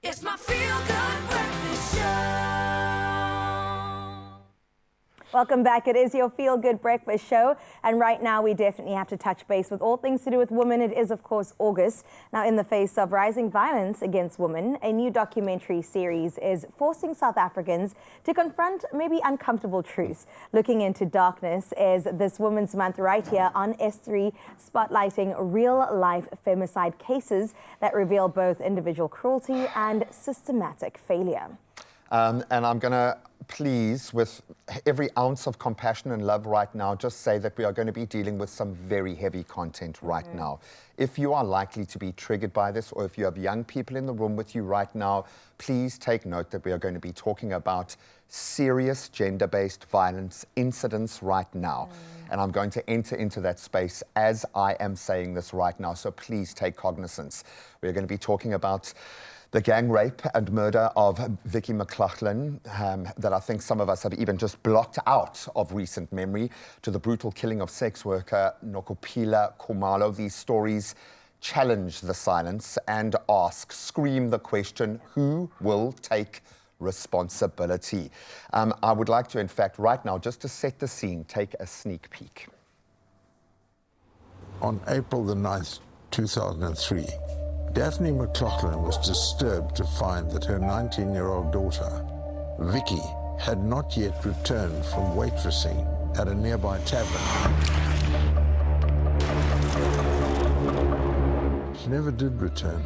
It's my feel-good breakfast show. Welcome back. It is your Feel Good Breakfast Show. And right now we definitely have to touch base with all things to do with women. It is, of course, August. Now, in the face of rising violence against women, a new documentary series is forcing South Africans to confront maybe uncomfortable truths. Looking into darkness is this Women's Month right here on S3, spotlighting real-life femicide cases that reveal both individual cruelty and systematic failure. And I'm going to please, with every ounce of compassion and love right now, just say that we are going to be dealing with some very heavy content right now. If you are likely to be triggered by this, or if you have young people in the room with you right now, please take note that we are going to be talking about serious gender-based violence incidents right now. And I'm going to enter into that space as I am saying this right now, so please take cognizance. We're going to be talking about the gang rape and murder of Vicky McLaughlin, that I think some of us have even just blocked out of recent memory, to the brutal killing of sex worker Nokuphila Khumalo. These stories challenge the silence and scream the question, who will take responsibility? I would like to, in fact, right now, just to set the scene, take a sneak peek. On April the 9th, 2003, Daphne McLaughlin was disturbed to find that her 19-year-old daughter, Vicky, had not yet returned from waitressing at a nearby tavern. She never did return.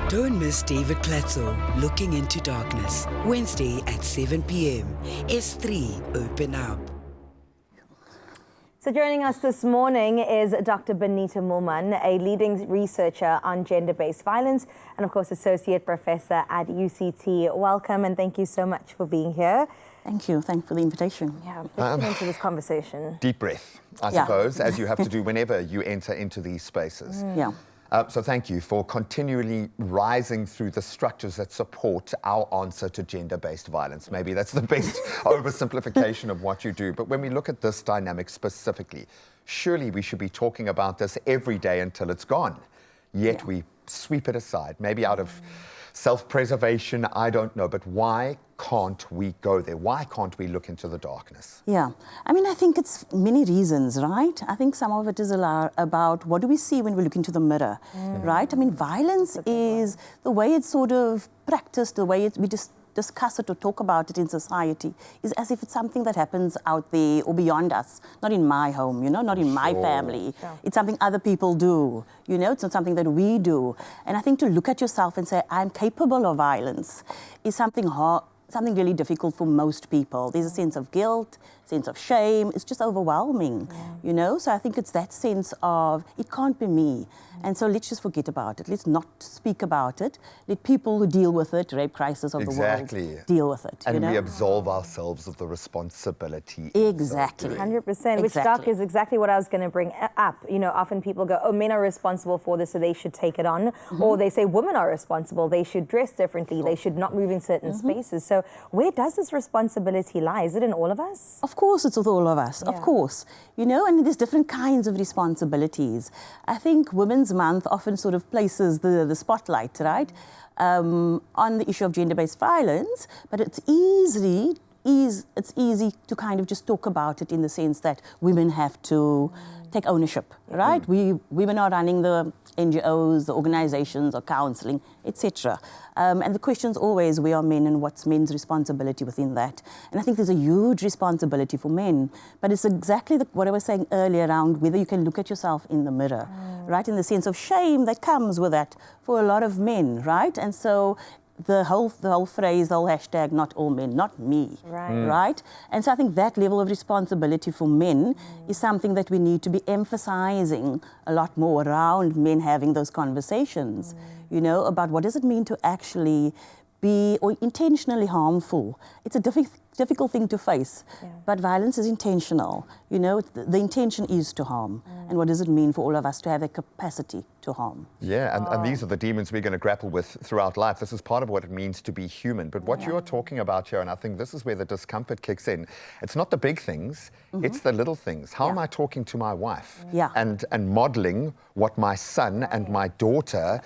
Don't miss David Klatzo, Looking into Darkness, Wednesday at 7 p.m. S3, open up. So joining us this morning is Dr. Benita Mulman, a leading researcher on gender-based violence and, of course, associate professor at UCT. Welcome and thank you so much for being here. Thank you. Thanks for the invitation. Yeah, let's get into this conversation. Deep breath, I suppose, as you have to do whenever you enter into these spaces. Yeah. So thank you for continually rising through the structures that support our answer to gender-based violence. Maybe that's the best oversimplification of what you do. But when we look at this dynamic specifically, surely we should be talking about this every day until it's gone. Yet we sweep it aside, maybe out of self-preservation, I don't know. But why can't we go there? Why can't we look into the darkness? Yeah. I mean, I think it's many reasons, right? I think some of it is about what do we see when we look into the mirror, right? I mean, violence is the way it's sort of practiced, the way we just discuss it or talk about it in society is as if it's something that happens out there or beyond us, not in my home, you know, not in my family. It's something other people do, you know, it's not something that we do. And I think to look at yourself and say, I'm capable of violence is something hard, something really difficult for most people. There's a sense of guilt, sense of shame. It's just overwhelming, you know? So I think it's that sense of, it can't be me. And so let's just forget about it. Let's not speak about it. Let people who deal with it, rape crisis of the world, deal with it. And you know? we absolve ourselves of the responsibility. Exactly. 100%, which, Doc, is exactly what I was going to bring up. You know, often people go, oh, men are responsible for this, so they should take it on. Or they say women are responsible, they should dress differently, they should not move in certain spaces. So where does this responsibility lie? Is it in all of us? Of course, it's with all of us, of course. You know, and there's different kinds of responsibilities. I think Women's Month often sort of places the spotlight, right, on the issue of gender-based violence, but it's easy to kind of just talk about it in the sense that women have to take ownership, right? Women are running the NGOs, the organizations, or counseling, etc. And the question's always, we are men and what's men's responsibility within that? And I think there's a huge responsibility for men, but it's exactly what I was saying earlier around whether you can look at yourself in the mirror, right? In the sense of shame that comes with that for a lot of men, right? And so the whole phrase, the whole hashtag, not all men, not me, right? And so I think that level of responsibility for men is something that we need to be emphasizing a lot more around men having those conversations, you know, about what does it mean to actually be or intentionally harmful. It's a difficult thing to face, but violence is intentional. You know, the intention is to harm. And what does it mean for all of us to have a capacity to harm? Yeah, and these are the demons we're going to grapple with throughout life. This is part of what it means to be human. But what you're talking about here, and I think this is where the discomfort kicks in, it's not the big things, it's the little things. How am I talking to my wife? And modeling what my son and my daughter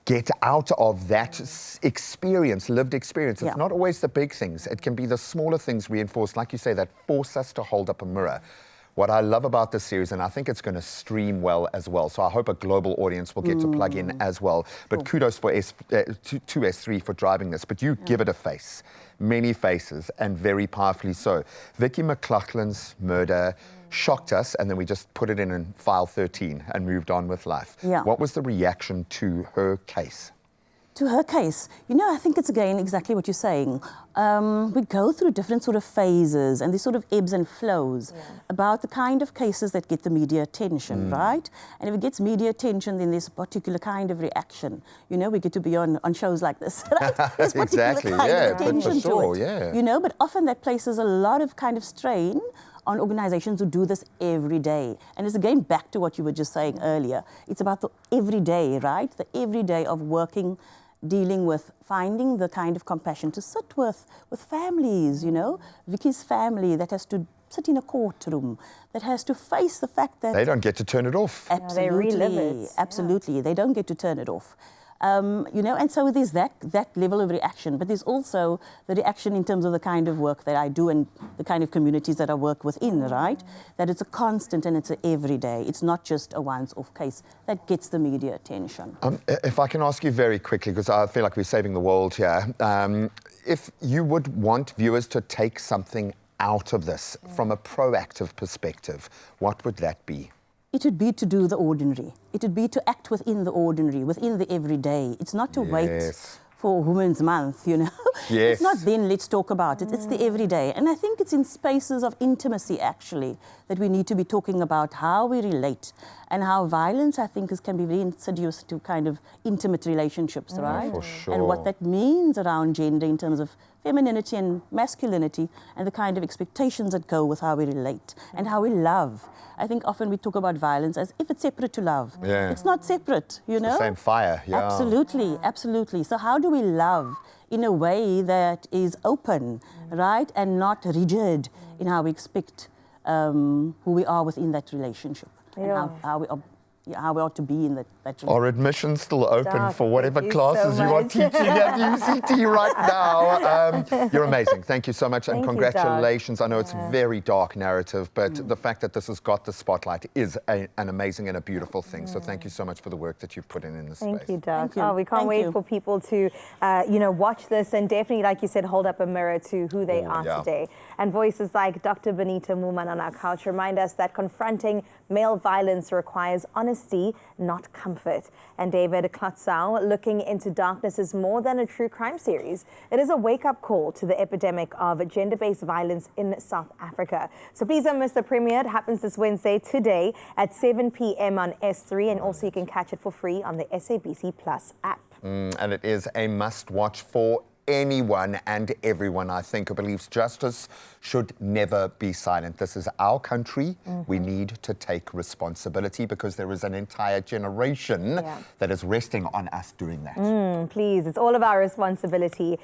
get out of that experience, lived experience. It's Yeah. not always the big things. It can be the smaller things reinforced, like you say, that force us to hold up a mirror. What I love about this series, and I think it's going to stream well as well, so I hope a global audience will get to plug in as well. But kudos for to S3 for driving this. But you give it a face, many faces, and very powerfully so. Vicky McLaughlin's murder shocked us, and then we just put it in file 13 and moved on with life. Yeah. What was the reaction to her case? To her case, I think it's again exactly what you're saying. We go through different sort of phases and these sort of ebbs and flows about the kind of cases that get the media attention, right? And if it gets media attention, then there's a particular kind of reaction. We get to be on shows like this, right? There's particular Exactly, kind yeah, of for attention sure, to it. yeah. But often that places a lot of kind of strain on organizations who do this every day. And it's again back to what you were just saying earlier. It's about the everyday, right? The everyday of working, dealing with, finding the kind of compassion to sit with families, Vicky's family that has to sit in a courtroom, that has to face the fact that... They don't get to turn it off. Absolutely, they relive it. Absolutely, they don't get to turn it off. And so there's that level of reaction, but there's also the reaction in terms of the kind of work that I do and the kind of communities that I work within, right? That it's a constant and it's an everyday. It's not just a once-off case that gets the media attention. If I can ask you very quickly, because I feel like we're saving the world here, if you would want viewers to take something out of this from a proactive perspective, what would that be? It would be to do the ordinary. It would be to act within the ordinary, within the everyday. It's not to wait for Women's Month, Yes. It's not then let's talk about it. It's the everyday. And I think it's in spaces of intimacy, actually, that we need to be talking about how we relate and how violence, I think, can be very insidious to kind of intimate relationships, right? For sure. And what that means around gender in terms of femininity and masculinity and the kind of expectations that go with how we relate and how we love. I think often we talk about violence as if it's separate to love. Yeah. It's not separate, It's the same fire, yeah. Absolutely, absolutely. So how do we love in a way that is open, right, and not rigid in how we expect who we are within that relationship and how we ought to be in that relationship. Are admissions still open Doc, for whatever thank you classes so you are much. teaching at UCT right now? You're amazing. Thank you so much, and Thank you, Doc. congratulations. I know it's a very dark narrative, but the fact that this has got the spotlight is an amazing and a beautiful thing. So thank you so much for the work that you've put in this space. Thank you, Doc. Thank you. Oh, we can't Thank wait you. for people to, watch this and definitely, like you said, hold up a mirror to who they are yeah. today. And voices like Dr. Benita Mooman on our couch remind us that confronting male violence requires honesty, not comfort. And David Klotzau, Looking into Darkness, is more than a true crime series. It is a wake-up call to the epidemic of gender-based violence in South Africa. So please don't miss the premiere. It happens this Wednesday today at 7 p.m. on S3, and also you can catch it for free on the SABC Plus app. And it is a must-watch for anyone and everyone, I think, who believes justice should never be silent. This is our country. We need to take responsibility because there is an entire generation that is resting on us doing that. Please, it's all of our responsibility.